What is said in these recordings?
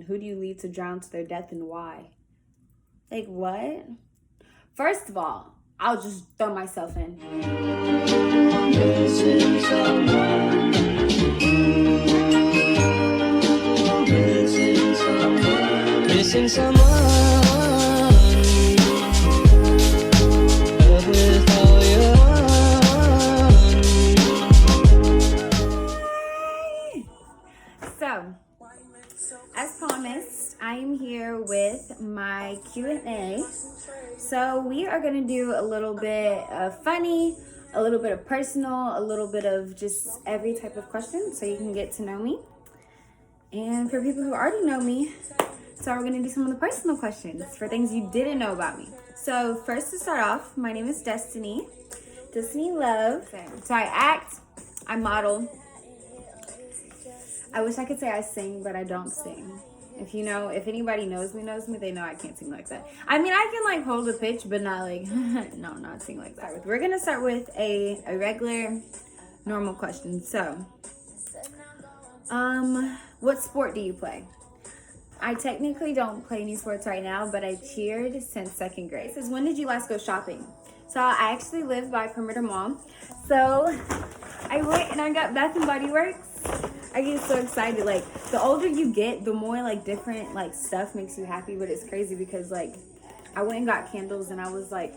question. Who do you leave to drown to their death and why? Like, what? First of all, I'll just throw myself in. Missing someone. Missing someone. Missing someone. Love with all your heart. So, as promised, I am here with my Q&A. So we are going to do a little bit of funny, a little bit of personal, a little bit of just every type of question so you can get to know me. And for people who already know me, so we're going to do some of the personal questions for things you didn't know about me. So first to start off, my name is Destiny Love. So I act, I model. I wish I could say I sing, but I don't sing. If anybody knows me, they know I can't sing like that. I mean, I can like hold a pitch, but not like, no, not sing like that. We're gonna start with a regular, normal question. So, what sport do you play? I technically don't play any sports right now, but I cheered since 2nd grade. It says, when did you last go shopping? So I actually live by Perimeter Mall. So I went and I got Bath and Body Works. I get so excited. Like, the older you get, the more like different like stuff makes you happy. But it's crazy because like I went and got candles and I was like,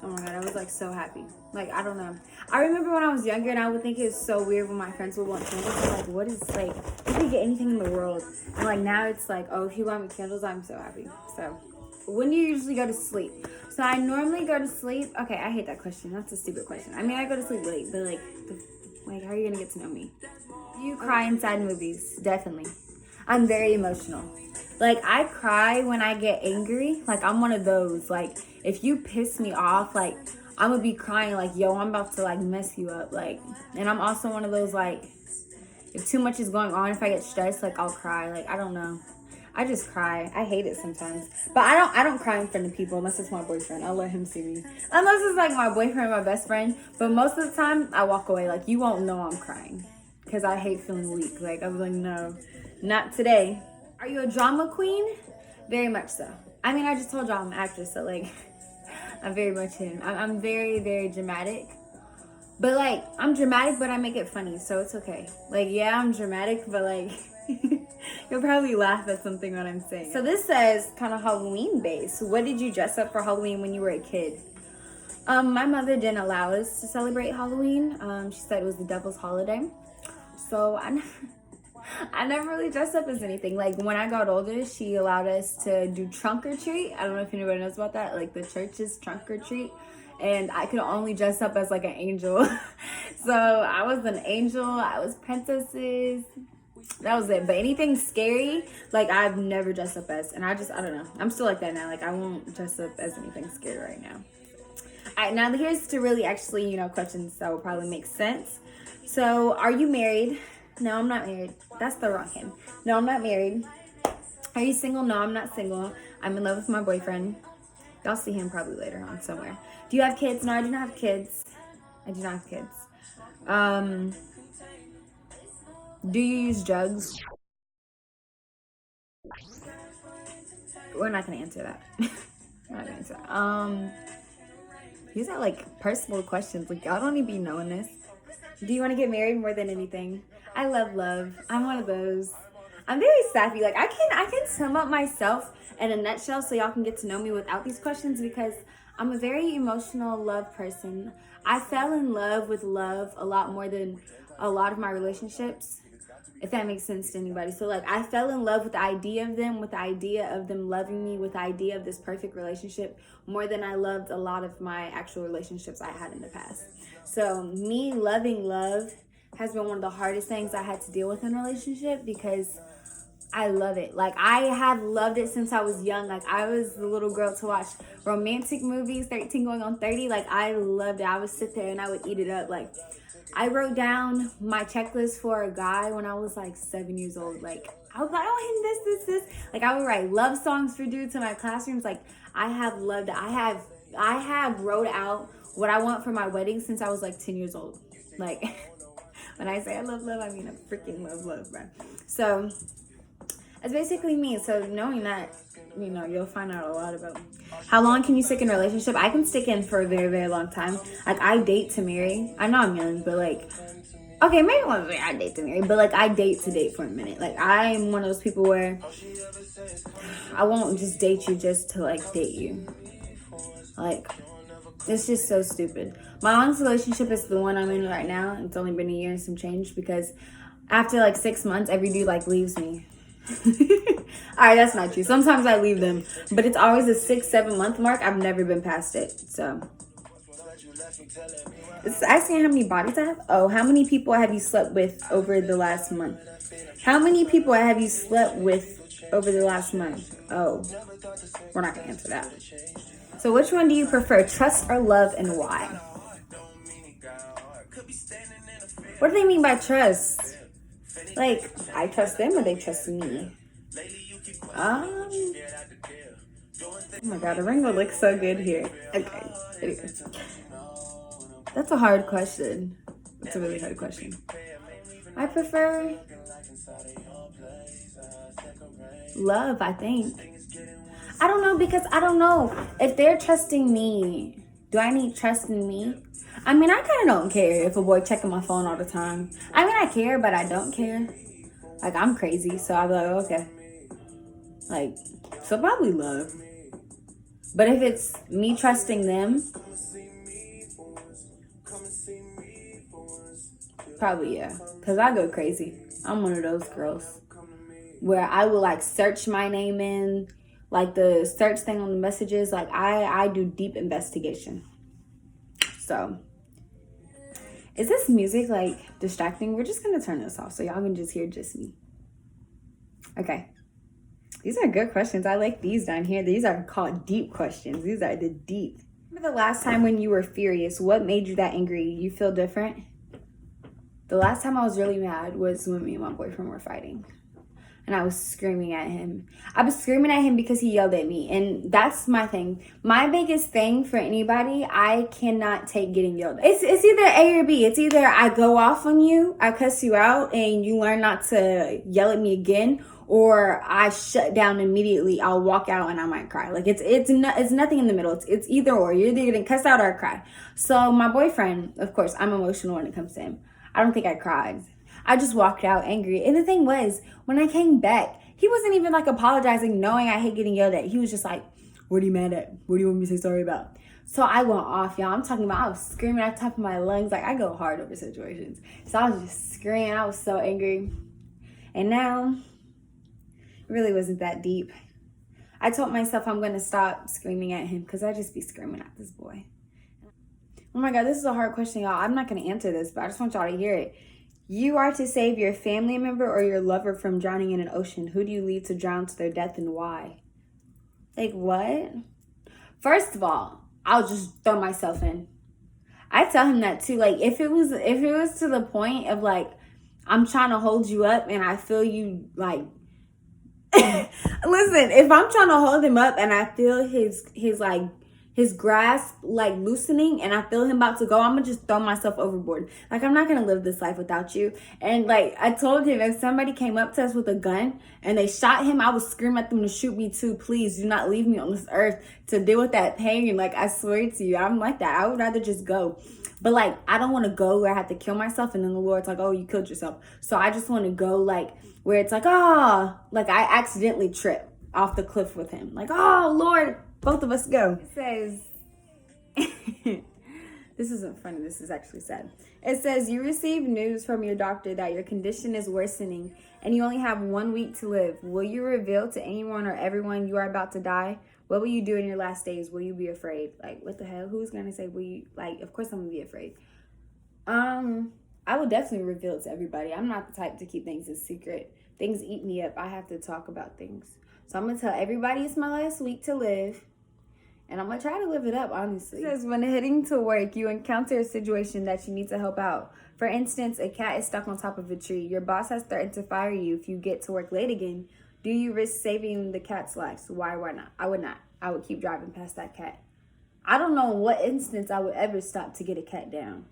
oh my god, I was like so happy. Like, I don't know. I remember when I was younger and I would think it was so weird when my friends would want candles. I'm like, what is, like, you can get anything in the world. And like now it's like, oh, if you want me candles, I'm so happy. So when do you usually go to sleep? So I normally go to sleep. Okay, I hate that question. That's a stupid question. I mean, I go to sleep late, but like, how are you gonna get to know me? You cry inside movies, definitely. I'm very emotional. Like, I cry when I get angry. Like, I'm one of those. Like, if you piss me off, like, I'm gonna be crying like, yo, I'm about to like mess you up. Like, and I'm also one of those, like, if too much is going on, if I get stressed, like, I'll cry. Like, I don't know. I just cry. I hate it sometimes. But I don't cry in front of people unless it's my boyfriend. I'll let him see me. Unless it's like my boyfriend, my best friend. But most of the time, I walk away. Like, you won't know I'm crying. Because I hate feeling weak. Like, I was like, no, not today. Are you a drama queen? Very much so. I mean, I just told y'all I'm an actress, so like, I'm very much in. I'm very, very dramatic. But like, I'm dramatic, but I make it funny, so it's okay. Like, yeah, I'm dramatic, but like, you'll probably laugh at something that I'm saying. So this says kind of Halloween based. What did you dress up for Halloween when you were a kid? My mother didn't allow us to celebrate Halloween. She said it was the devil's holiday. So I never really dressed up as anything. Like, when I got older, she allowed us to do trunk or treat. I don't know if anybody knows about that. Like, the church's trunk or treat. And I could only dress up as like an angel. So I was an angel. I was princesses. That was it. But anything scary, like, I've never dressed up as. And I don't know. I'm still like that now. Like, I won't dress up as anything scary right now. All right, now here's to really actually, questions that will probably make sense. So, are you married? No, I'm not married. That's the wrong hand. No, I'm not married. Are you single? No, I'm not single. I'm in love with my boyfriend. Y'all see him probably later on somewhere. Do you have kids? No, I do not have kids. I do not have kids. Do you use drugs? We're not gonna answer that. We're not gonna answer that. These are like personal questions. Like, y'all don't even be knowing this. Do you want to get married more than anything? I love love. I'm one of those. I'm very sappy. Like, I can sum up myself in a nutshell so y'all can get to know me without these questions, because I'm a very emotional love person. I fell in love with love a lot more than a lot of my relationships, if that makes sense to anybody. So like, I fell in love with the idea of them, with the idea of them loving me, with the idea of this perfect relationship more than I loved a lot of my actual relationships I had in the past. So me loving love has been one of the hardest things I had to deal with in a relationship, because I love it. Like, I have loved it since I was young. Like, I was the little girl to watch romantic movies, 13 going on 30. Like, I loved it. I would sit there and I would eat it up. Like, I wrote down my checklist for a guy when I was like 7 years old. Like, I was like, oh, him, this. Like, I would write love songs for dudes in my classrooms. Like, I have loved it. I have wrote out what I want for my wedding since I was like 10 years old. Like, when I say I love love, I mean I freaking love love, bro. So It's basically me. So knowing that, you know, you'll find out a lot about me. How long can you stick in a relationship? I can stick in for a very, very long time. Like, I date to marry. I know I'm young, but like, okay, maybe one day I date to marry, but like, I date to date for a minute. Like, I'm one of those people where I won't just date you just to like date you. Like, it's just so stupid. My longest relationship is the one I'm in right now. It's only been a year and some change because after like 6 months, every dude like leaves me. Alright, that's not true. Sometimes I leave them, but it's always a 6-7 month mark. I've never been past it. So it's asking how many bodies I have. Oh, how many people have you slept with over the last month? How many people have you slept with over the last month? Oh, we're not gonna answer that. So which one do you prefer, trust or love, and why? What do they mean by trust? Like, I trust them or they trust me? Oh my god, the ring will look so good here. Okay, anyways. That's a hard question. That's a really hard question. I prefer love, I think. I don't know, because I don't know if they're trusting me. Do I need trust in me? I mean, I kind of don't care if a boy checking my phone all the time. I mean, I care, but I don't care. Like, I'm crazy, so I'll be like, okay. Like, so probably love. But if it's me trusting them, probably yeah. Because I go crazy. I'm one of those girls where I will, like, search my name in, like, the search thing on the messages. Like, I do deep investigation. So, is this music, like, distracting? We're just going to turn this off so y'all can just hear just me. Okay. These are good questions. I like these down here. These are called deep questions. These are the deep. Remember the last time when you were furious? What made you that angry? You feel different? The last time I was really mad was when me and my boyfriend were fighting. And I was screaming at him. I was screaming at him because he yelled at me. And that's my thing. My biggest thing for anybody, I cannot take getting yelled at. It's either A or B. It's either I go off on you, I cuss you out, and you learn not to yell at me again, or I shut down immediately. I'll walk out and I might cry. Like, it's nothing in the middle. It's either or. You're either gonna cuss out or cry. So my boyfriend, of course, I'm emotional when it comes to him. I don't think I cried. I just walked out angry. And the thing was, when I came back, he wasn't even like apologizing, knowing I hate getting yelled at. He was just like, what are you mad at? What do you want me to say sorry about? So I went off, y'all. I'm talking about, I was screaming at the top of my lungs. Like, I go hard over situations. So I was just screaming. I was so angry. And now, it really wasn't that deep. I told myself I'm going to stop screaming at him because I just be screaming at this boy. Oh my God, this is a hard question, y'all. I'm not going to answer this, but I just want y'all to hear it. You are to save your family member or your lover from drowning in an ocean. Who do you leave to drown to their death and why? Like, what? First of all, I'll just throw myself in. I tell him that too. Like, if it was to the point of like, I'm trying to hold you up and I feel you like, listen, if I'm trying to hold him up and I feel his grasp like loosening and I feel him about to go, I'm gonna just throw myself overboard. Like, I'm not gonna live this life without you. And like, I told him, if somebody came up to us with a gun and they shot him, I would scream at them to shoot me too. Please do not leave me on this earth to deal with that pain. Like, I swear to you, I'm like that. I would rather just go. But like, I don't want to go where I have to kill myself and then the Lord's like, oh, you killed yourself. So I just want to go like where it's like, like I accidentally trip off the cliff with him. Like, oh Lord, both of us go. It says, this isn't funny, this is actually sad. It says, you receive news from your doctor that your condition is worsening and you only have 1 week to live. Will you reveal to anyone or everyone you are about to die? What will you do in your last days? Will you be afraid? Like, what the hell? Who's going to say, will you, like, of course I'm going to be afraid. I will definitely reveal it to everybody. I'm not the type to keep things a secret. Things eat me up. I have to talk about things. So I'm going to tell everybody it's my last week to live. And I'm going to try to live it up, honestly. It says, when heading to work, you encounter a situation that you need to help out. For instance, a cat is stuck on top of a tree. Your boss has threatened to fire you if you get to work late again. Do you risk saving the cat's life? Why not? I would not. I would keep driving past that cat. I don't know in what instance I would ever stop to get a cat down.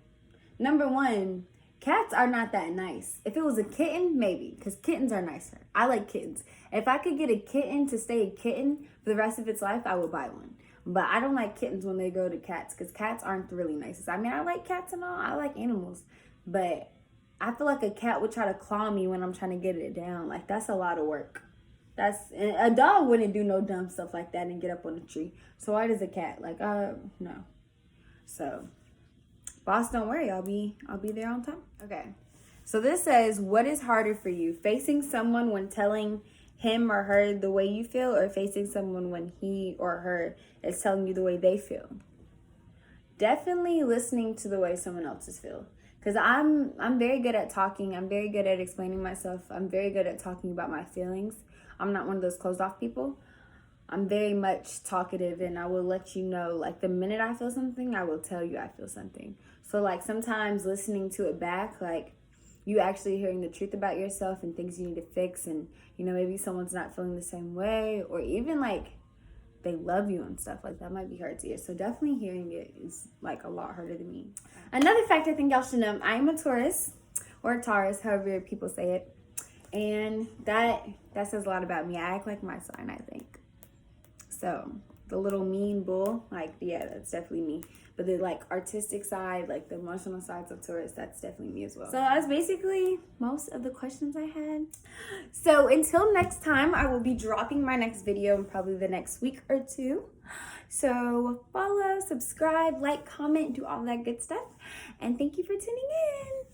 Number one, cats are not that nice. If it was a kitten, maybe, because kittens are nicer. I like kittens. If I could get a kitten to stay a kitten for the rest of its life, I would buy one. But I don't like kittens when they go to cats, because cats aren't the really nicest. I mean, I like cats and all. I like animals. But I feel like a cat would try to claw me when I'm trying to get it down. Like, that's a lot of work. A dog wouldn't do no dumb stuff like that and get up on a tree. So why does a cat? Like, no. So, boss, don't worry. I'll be there on time. Okay. So this says, what is harder for you? Facing someone when telling him or her the way you feel, or facing someone when he or her is telling you the way they feel? Definitely listening to the way someone else's feel. Because I'm very good at talking. I'm very good at explaining myself. I'm very good at talking about my feelings. I'm not one of those closed off people. I'm very much talkative, and I will let you know, like, the minute I feel something, I will tell you I feel something. So, like, sometimes listening to it back, like, you actually hearing the truth about yourself and things you need to fix, and, you know, maybe someone's not feeling the same way, or even, like, they love you and stuff like that might be hard to hear. So definitely hearing it is, like, a lot harder than me. Another fact I think y'all should know, I am a Taurus, or a Taurus, however people say it. And that says a lot about me. I act like my sign, I think. So the little mean bull, like, yeah, that's definitely me. But the, like, artistic side, like the emotional sides of Taurus, that's definitely me as well. So that's basically most of the questions I had. So until next time, I will be dropping my next video in probably the next week or two. So follow, subscribe, like, comment, do all that good stuff. And thank you for tuning in.